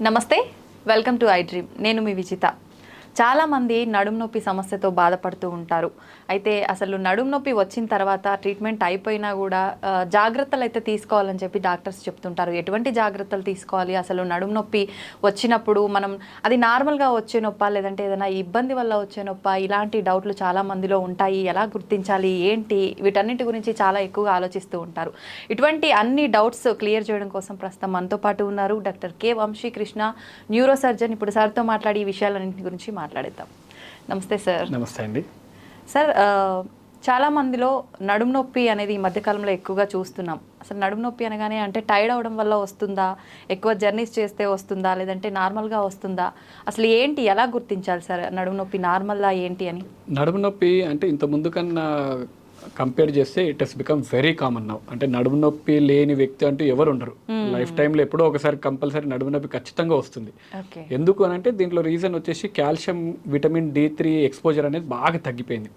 నమస్తే, welcome to I dream. నేను మీ విజిత. చాలామంది నడుము నొప్పి సమస్యతో బాధపడుతూ ఉంటారు. అయితే అసలు నడుము నొప్పి వచ్చిన తర్వాత ట్రీట్మెంట్ అయిపోయినా కూడా జాగ్రత్తలు అయితే తీసుకోవాలని చెప్పి డాక్టర్స్ చెప్తుంటారు. ఎటువంటి జాగ్రత్తలు తీసుకోవాలి, అసలు నడుము నొప్పి వచ్చినప్పుడు మనం అది నార్మల్గా వచ్చే నొప్ప లేదంటే ఏదైనా ఇబ్బంది వల్ల వచ్చే నొప్ప, ఇలాంటి డౌట్లు చాలా మందిలో ఉంటాయి. ఎలా గుర్తించాలి, ఏంటి, వీటన్నిటి గురించి చాలా ఎక్కువగా ఆలోచిస్తూ ఉంటారు. ఇటువంటి అన్ని డౌట్స్ క్లియర్ చేయడం కోసం ప్రస్తుతం మనతో పాటు ఉన్నారు doctor K Vamsikrishna, neurosurgeon. ఇప్పుడు సార్తో మాట్లాడి ఈ విషయాలన్నింటి గురించి మాట్లాడేద్దాం. నమస్తే సార్. నమస్తే అండి. సార్, చాలా మందిలో నడుము నొప్పి అనేది ఈ మధ్యకాలంలో ఎక్కువగా చూస్తున్నాం. అసలు నడుము నొప్పి అనగానే అంటే టైర్డ్ అవడం వల్ల వస్తుందా, ఎక్కువ జర్నీస్ చేస్తే వస్తుందా, లేదంటే నార్మల్గా వస్తుందా, అసలు ఏంటి, ఎలా గుర్తించాలి సార్ నడుము నొప్పి నార్మల్లా ఏంటి అని? నడుము నొప్పి అంటే ఇంత ముందు కన్నా కంపేర్ చేస్తే it has become very common now. అంటే నడుము నొప్పి లేని వ్యక్తి అంటూ ఎవరు ఉండరు. లైఫ్ టైంలో ఎప్పుడో ఒకసారి కంపల్సరీ నడుము నొప్పి ఖచ్చితంగా వస్తుంది. ఎందుకు అని అంటే దీంట్లో రీజన్ వచ్చేసి కాల్షియం, విటమిన్ D3 ఎక్స్పోజర్ అనేది బాగా తగ్గిపోయింది.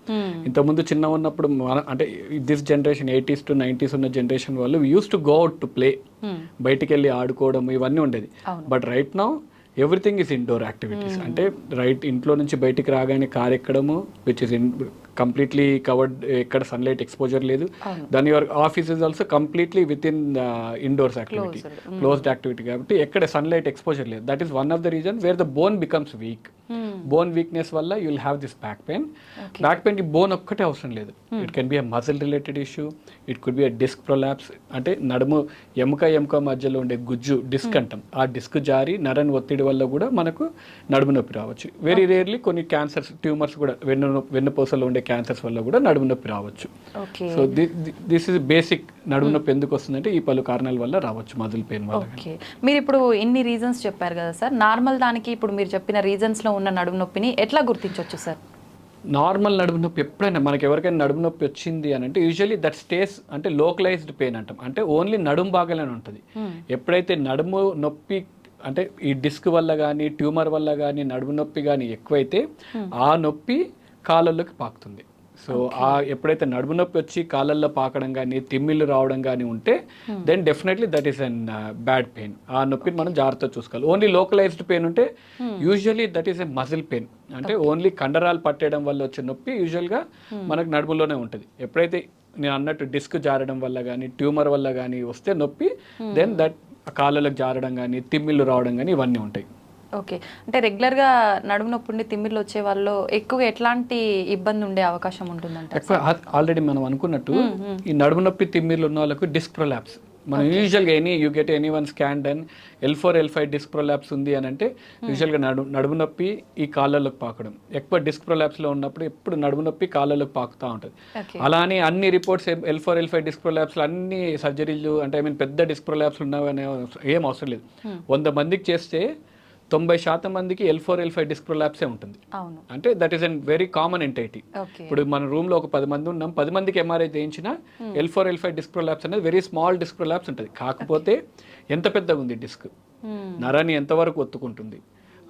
ఇంతకుముందు చిన్న ఉన్నప్పుడు అంటే this generation 80s to 90s ఉన్న జనరేషన్ వాళ్ళు use to go out to play, బయటికి వెళ్ళి ఆడుకోవడం ఇవన్నీ ఉండేది. But right now everything is indoor activities. అంటే ఇంట్లో నుంచి బయటికి రాగానే కార్ ఎక్కడము, విచ్ ఇస్ కంప్లీట్లీ కవర్డ్, ఎక్కడ సన్లైట్ ఎక్స్పోజర్ లేదు. దాని your office is also completely with in indoors activity, closed activity కాబట్టి ఎక్కడ సన్లైట్ ఎక్స్పోజర్ లేదు. That is one of the reason where the bone becomes weak. Bone weakness వల్ల you will have this back pain. Back పెయిన్కి bone ఒక్కటే అవసరం లేదు. It can be a muscle related issue, it could be a disc prolapse. అంటే నడుము ఎముక మధ్యలో ఉండే గుజ్జు డిస్క్ అంటాం, ఆ డిస్క్ జారి నరని ఒత్తిడి వల్ల కూడా మనకు నడుము నొప్పి రావచ్చు. వెరీ రేర్లీ కొన్ని క్యాన్సర్స్, ట్యూమర్స్ కూడా, వెన్నుపూసలో ఉండే క్యాన్సర్స్ వల్ల కూడా నడుము నొప్పి రావచ్చు. So this is basic. నడుము నొప్పి ఎందుకు వస్తుందంటే ఈ పలు కారణాల వల్ల రావచ్చు, మజిల్ పెయిన్ వల్ల. మీరు ఇప్పుడు ఇన్ని రీజన్స్ చెప్పారు కదా సార్, నార్మల్ దానికి ఇప్పుడు మీరు చెప్పిన రీజన్స్ లో ఉన్న నడుము నొప్పిని ఎట్లా గుర్తించవచ్చు సార్? నార్మల్ నడుము నొప్పి ఎప్పుడైనా మనకి ఎవరికైనా నడుము నొప్పి వచ్చింది అని అంటే యూజువల్లీ దట్ స్టేస్ అంటే లోకలైజ్డ్ పెయిన్ అంటాం. అంటే ఓన్లీ నడుము భాగానే ఉంటుంది. ఎప్పుడైతే నడుము నొప్పి అంటే ఈ డిస్క్ వల్ల కానీ ట్యూమర్ వల్ల కానీ నడుము నొప్పి కానీ ఎక్కువైతే ఆ నొప్పి కాళ్ళల్లోకి పాకుతుంది. సో ఎప్పుడైతే నడుము నొప్పి వచ్చి కాళ్ళల్లో పాకడం కానీ తిమ్మిళ్ళు రావడం కానీ ఉంటే then definitely that is an bad pain. ఆ నొప్పిని మనం జాగ్రత్తగా చూసుకోవాలి. ఓన్లీ లోకలైజ్డ్ పెయిన్ ఉంటే usually that is a muscle pain. అంటే ఓన్లీ కండరాలు పట్టేయడం వల్ల వచ్చే నొప్పి యూజువల్గా మనకు నడుములోనే ఉంటుంది. ఎప్పుడైతే నేను అన్నట్టు డిస్క్ జారడం వల్ల కానీ ట్యూమర్ వల్ల కానీ వస్తే నొప్పి, దెన్ దట్ కాళ్ళలకు జారడం కానీ తిమ్మిళ్ళు రావడం కానీ ఇవన్నీ ఉంటాయి. ఓకే, అంటే రెగ్యులర్గా నడుము నొప్పి ఉండి తిమ్మిళ్ళు వచ్చే వాళ్ళు ఎక్కువగా ఎట్లాంటి ఇబ్బంది ఉండే అవకాశం ఉంటుందంటే? ఆల్రెడీ మనం అనుకున్నట్టు ఈ నడుము నొప్పి తిమ్మిళ్ళు ఉన్న వాళ్ళకు డిస్క్ ప్రొలాప్స్. మనం యూజువల్గా you get any one scan done L4 L5 disc prolapse ఉంది అని అంటే యూజువల్గా నడుము నొప్పి ఈ కాళ్ళలోకి పాకడం. ఎక్కువ డిస్క్ ప్రొలాప్స్లో ఉన్నప్పుడు ఎప్పుడు నడుము నొప్పి కాళ్ళలోకి పాకుతూ ఉంటుంది. అలానే అన్ని రిపోర్ట్స్ L4 L5 డిస్క్ ప్రొలాప్స్లో అన్ని సర్జరీలు అంటే పెద్ద డిస్క్ ప్రొలాప్స్ ఉన్నాయనే ఏం అవసరం లేదు. 100 మందికి చేస్తే 90% మందికి L4 L5 డిస్క్ ప్రొలాప్సే ఉంటుంది. అంటే that is an very common entity. ఇప్పుడు మన రూమ్ లో ఒక 10 మంది ఉన్నాం, 10 మందికి MRI చేయించిన L4 L5 డిస్క్ ప్రొలాప్స్ అనేది వెరీ స్మాల్ డిస్క్ ప్రొలాప్స్ ఉంటుంది. కాకపోతే ఎంత పెద్దగా ఉంది డిస్క్, నరాన్ని ఎంతవరకు ఒత్తుకుంటుంది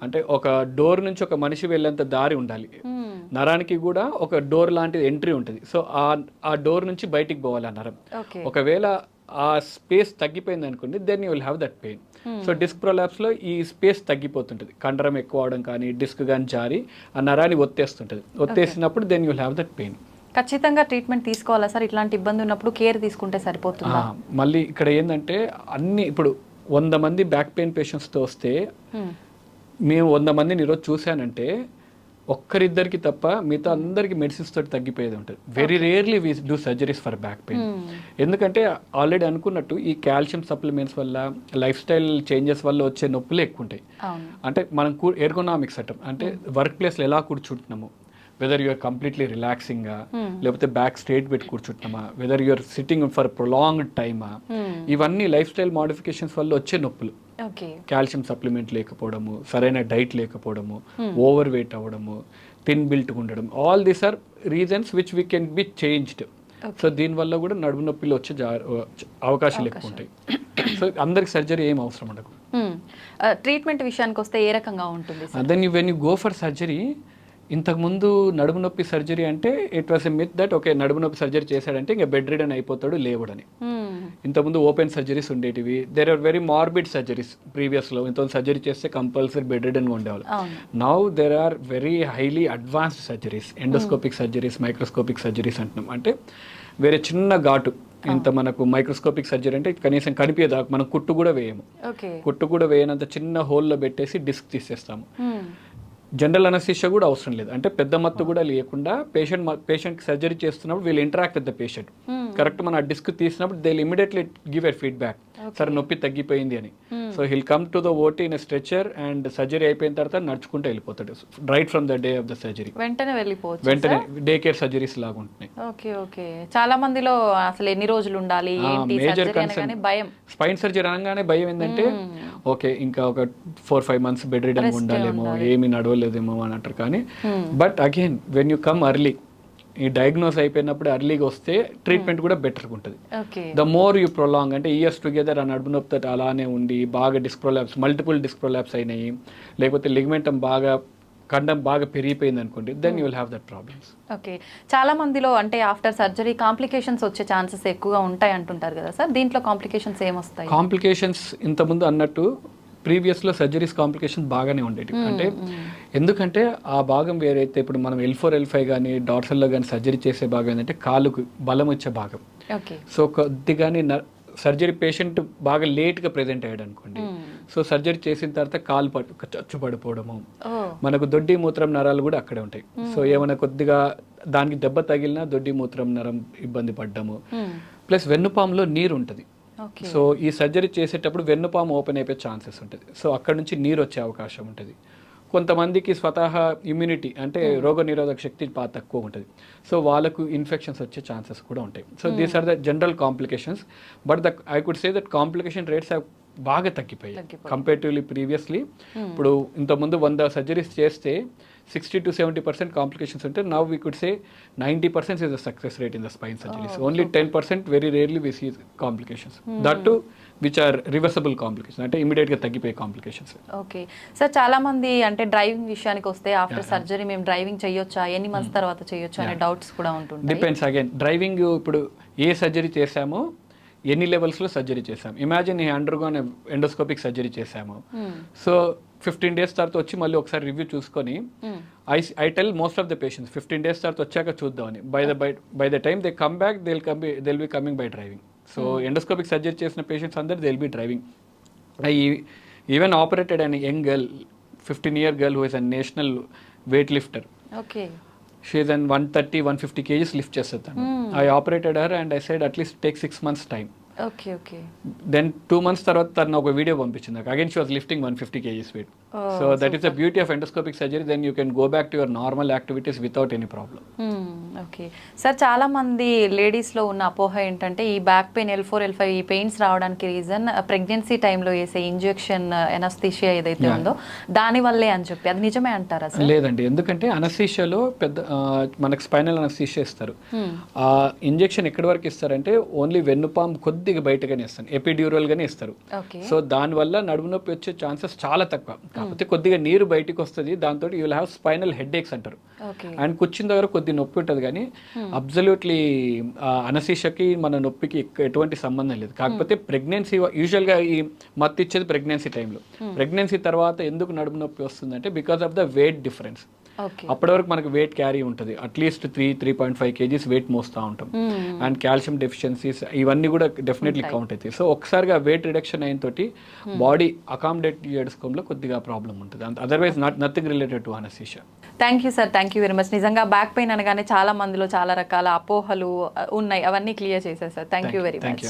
అంటే ఒక డోర్ నుంచి ఒక మనిషి వెళ్ళేంత దారి ఉండాలి. నరానికి కూడా ఒక డోర్ లాంటిది ఎంట్రీ ఉంటుంది. సో ఆ డోర్ నుంచి బయటికి పోవాలి ఆ నరం. ఒకవేళ ఆ స్పేస్ తగ్గిపోయింది అనుకోండి, then you will have that pain. So disc ప్రొలాప్స్లో ఈ స్పేస్ తగ్గిపోతుంటుంది, కండరం ఎక్కువ అవడం కానీ డిస్క్ కానీ జారి ఆ నరాన్ని ఒత్తేస్తుంటుంది. ఒత్తేసినప్పుడు then you will have that pain. ఖచ్చితంగా ట్రీట్మెంట్ తీసుకోవాలా సార్? ఇట్లాంటి ఇబ్బంది ఉన్నప్పుడు కేర్ తీసుకుంటే సరిపోతుందా? మళ్ళీ ఇక్కడ ఏంటంటే అన్ని ఇప్పుడు 100 మంది బ్యాక్ పెయిన్ పేషెంట్స్తో వస్తే మేము 100 మందిని ఈరోజు చూశానంటే ఒక్కరిద్దరికి తప్ప మిగతా అందరికి మెడిసిన్స్ తోటి తగ్గిపోయేది ఉంటుంది. Very rarely we do surgeries for back pain. ఎందుకంటే ఆల్రెడీ అనుకున్నట్టు ఈ కాల్షియం సప్లిమెంట్స్ వల్ల, లైఫ్ స్టైల్ చేంజెస్ వల్ల వచ్చే నొప్పులు ఎక్కువ ఉంటాయి. అంటే మనం ఎర్గోనామిక్స్ అంటాం, అంటే వర్క్ ప్లేస్లో ఎలా కూర్చుంటున్నాము, వెదర్ యూఆర్ కంప్లీట్లీ రిలాక్సింగా లేకపోతే బ్యాక్ స్ట్రేట్ పెట్టి కూర్చుంటున్నామా, whether you're sitting for prolonged టైమా, ఇవన్నీ లైఫ్ స్టైల్ మోడిఫికేషన్స్ వల్ల వచ్చే నొప్పులు. కాల్షియం సప్లిమెంట్ లేకపోవడము, సరైన డైట్ లేకపోవడము, ఓవర్ వెయిట్ అవ్వడము, థిన్ బిల్ట్ ఉండడం, all these are reasons which we can be changed. So దీనివల్ల కూడా నడుము నొప్పిలు వచ్చే అవకాశాలు ఎక్కువ ఉంటాయి. సో అందరికి సర్జరీ ఏం అవసరం ఉండదు. ట్రీట్మెంట్ విషయానికి వస్తే ఏ రకంగా ఉంటుంది? Then when you go for surgery ఇంతకుముందు నడుము నొప్పి సర్జరీ అంటే it was a myth that okay నడుము నొప్పి సర్జరీ చేశాడంటే ఇంకా బెడ్ రిడన్ అయిపోతాడు లేవుడని. ఇంతకుముందు ఓపెన్ సర్జరీస్ ఉండేటివి, there are very morbid surgeries ప్రీవియస్లో. ఇంత సర్జరీ చేస్తే కంపల్సరీ బెడ్ రిడన్గా ఉండేవాళ్ళు. Now there are very highly advanced surgeries, endoscopic surgeries, microscopic surgeries అంటున్నాం. అంటే వేరే చిన్న ఘాటు ఇంత మనకు మైక్రోస్కోపిక్ సర్జరీ అంటే కనీసం కనిపించదా, మనం కుట్టు కూడా వేయము, కుట్టు కూడా వేయనంత చిన్న హోల్లో పెట్టేసి డిస్క్ తీసేస్తాము. జనరల్ అనస్థీషియా కూడా అవసరం లేదు, అంటే పెద్ద మత్తు కూడా లేకుండా పేషెంట్ సర్జరీ చేస్తున్నప్పుడు వీళ్ళు interact with the patient. Correct మనం ఆ డిస్క్ తీసినప్పుడు they immediately give a feedback, సరే నొప్పి తగ్గిపోయింది అని. So hill come to the OT in stretcher and surgery అయిపోయిన తర్వాత నడుచుకుంటూ వెళ్ళిపోతాడు right from the day of the surgery. వెంటనే వెళ్ళిపోవచ్చు, వెంటనే డే కేర్ సర్జరీస్ లాగా ఉంటున్నాయి. Okay okay. చాలా మందిలో అసలు ఎన్ని రోజులు ఉండాలి, మేజర్ కన్సర్న్ భయం. స్పైన్ సర్జరీ అనగానే భయం ఏంటంటే ఓకే ఇంకా ఒక 4-5 months బెడ్ రిడన్ ఉండాలేమో, ఏమి నడవలేదేమో అని అంటారు. కానీ but again when you come early, ఈ డయాగ్నోస్ అయిపోయినప్పుడు అర్లీగా వస్తే ట్రీట్మెంట్ కూడా బెటర్గా ఉంటుంది. ద మోర్ యూ ప్రొలాంగ్, అంటే ఇయర్స్ టుగెదర్ ఆ నడుము నొప్పితో అలానే ఉండి బాగా disc prolapse, multiple disc prolapse అయినాయి, లేకపోతే లిగమెంటం బాగా కండం బాగా పెరిగిపోయింది అనుకోండి, then you will have that problems. Okay. చాలా మందిలో అంటే ఆఫ్టర్ సర్జరీ కాంప్లికేషన్స్ వచ్చే ఛాన్సెస్ ఎక్కువగా ఉంటాయి అంటుంటారు కదా సార్, దీంట్లో కాంప్లికేషన్స్ ఏమొస్తాయి? కాంప్లికేషన్స్ ఇంతకుముందు అన్నట్టు ప్రీవియస్లో సర్జరీస్ కాంప్లికేషన్ బాగానే ఉండేవి. అంటే ఎందుకంటే ఆ భాగం వేరైతే ఇప్పుడు మనం L4 L5 కానీ డార్సల్లో కానీ సర్జరీ చేసే భాగం ఏంటంటే కాలుకు బలం వచ్చే భాగం. సో కొద్దిగానే సర్జరీ పేషెంట్ బాగా లేట్గా ప్రెజెంట్ అయ్యాడు అనుకోండి, సో సర్జరీ చేసిన తర్వాత కాలు చచ్చు పడిపోవడము, మనకు దొడ్డి మూత్రం నరాలు కూడా అక్కడే ఉంటాయి. సో ఏమైనా కొద్దిగా దానికి దెబ్బ తగిలినా దొడ్డి మూత్రం నరం ఇబ్బంది పడ్డము, ప్లస్ వెన్నుపాములో నీరు ఉంటుంది. సో ఈ సర్జరీ చేసేటప్పుడు వెన్నుపాము ఓపెన్ అయిపోయే ఛాన్సెస్ ఉంటుంది. సో అక్కడ నుంచి నీరు వచ్చే అవకాశం ఉంటుంది. కొంతమందికి స్వతహా ఇమ్యూనిటీ అంటే రోగ నిరోధక శక్తి బాగా తక్కువ ఉంటుంది, సో వాళ్ళకు ఇన్ఫెక్షన్స్ వచ్చే ఛాన్సెస్ కూడా ఉంటాయి. So these are the general complications. But I could say that complication rates బాగా తగ్గిపోయాయి కంపేరిటివ్లీ ప్రీవియస్లీ. ఇప్పుడు ఇంతకుముందు 100 సర్జరీస్ చేస్తే 60 to 70% కాంప్లికేషన్స్ ఉంటే now we could say 90% is the success rate in the spine surgeries. Only 10% very rarely we see complications. That too which are reversible complications, అంటే immediate గా తగ్గిపోయే complications. Okay sir, చాలా మంది అంటే driving విషయానికి వస్తే after surgery మేము driving చేయొచ్చా, ఎన్ని మంత్స్ తర్వాత చేయొచ్చు అనే డౌట్స్ కూడా ఉంటుంటాయి. డిపెండ్స్ అగైన్ డ్రైవింగ్ ఇప్పుడు ఏ సర్జరీ చేసామో ఎన్ని లెవెల్స్లో సర్జరీ చేసాం. ఇమాజిన్ ఈ అండర్గోన్ ఎండోస్కోపిక్ సర్జరీ చేసాము, సో 15 days తర్వాత వచ్చి మళ్ళీ ఒకసారి రివ్యూ చూసుకొని I tell most of the patients 15 days తర్వాత వచ్చాక చూద్దామని. By the time they come back they'll be coming by driving. So endoscopic surgery చేసిన పేషెంట్స్ అందరు they'll be driving. I even operated and young girl, 15-year girl who is a national weight lifter. Okay. She is an 130-150 kgs lift చేస్తాను. I operated her and I said at least take 6 months time. Okay, okay. Then 2 months తర్వాత తను ఒక video పంపించింది నాకు. Again she was lifting 150 kgs weight. So that is the beauty of endoscopic surgery. Then you can go back to your normal activities without any problem. Okay sir, చాలా మంది లేడీస్లో ఉన్న అపోహ ఏంటంటే ఈ బ్యాక్ పెయిన్ L4 L5 ఈ pains రావడానికి reason pregnancy టైంలో వేసే ఇంజెక్షన్ ఎనస్థీషియా ఏదైతే ఉందో దాని వల్లే అని చెప్పి, అది నిజమే అంటారా సార్? లేదండి, ఎందుకంటే అనస్థీషియాలో పెద్ద మనకు స్పైనల్ అనస్థీషియా ఇస్తారు. ఆ ఇంజెక్షన్ ఎక్కడి వరకు ఇస్తారంటే ఓన్లీ వెన్నుపాము కొద్దిగా బయటగానే ఇస్తారు, ఎపిడ్యూరల్ గానే ఇస్తారు. సో దానివల్ల నడుము నొప్పి వచ్చే ఛాన్సెస్ చాలా తక్కువ. కాకపోతే కొద్దిగా నీరు బయటకు వస్తుంది, దాంతో you will have spinal headaches అంటారు. అండ్ కూర్చున్న దగ్గర కొద్ది నొప్పి ఉంటుంది, కానీ అబ్సల్యూట్లీ అనస్థీషియాకి మన నొప్పికి ఎటువంటి సంబంధం లేదు. కాకపోతే ప్రెగ్నెన్సీ యూజువల్గా ఈ మత్తు ఇచ్చేది ప్రెగ్నెన్సీ టైంలో. ప్రెగ్నెన్సీ తర్వాత ఎందుకు నడుము నొప్పి వస్తుందంటే because of the weight difference. అప్పటి వరకు మనకు వెయిట్ క్యారీ ఉంటుంది, అట్లీస్ట్ 3.5 kgs వెయిట్ మోస్తూ ఉంటాం. అండ్ కాల్షియం డెఫిషియన్సీస్ ఇవన్నీ కూడా డెఫినెట్లీ కౌంట్ అవుతాయి. సో ఒకసారిగా వెయిట్ రిడక్షన్ అయిన తోటి బాడీ అకామిడేట్ చేసుకోవడంలో కొద్దిగా ప్రాబ్లం ఉంటుంది, otherwise nothing related to anaesthesia. Thank you sir, thank you very much. నిజంగా బ్యాక్ పెయిన్ అనగానే చాలా మందిలో చాలా రకాల అపోహలు ఉన్నాయి, అవన్నీ క్లియర్ చేశారు sir. Thank you very much.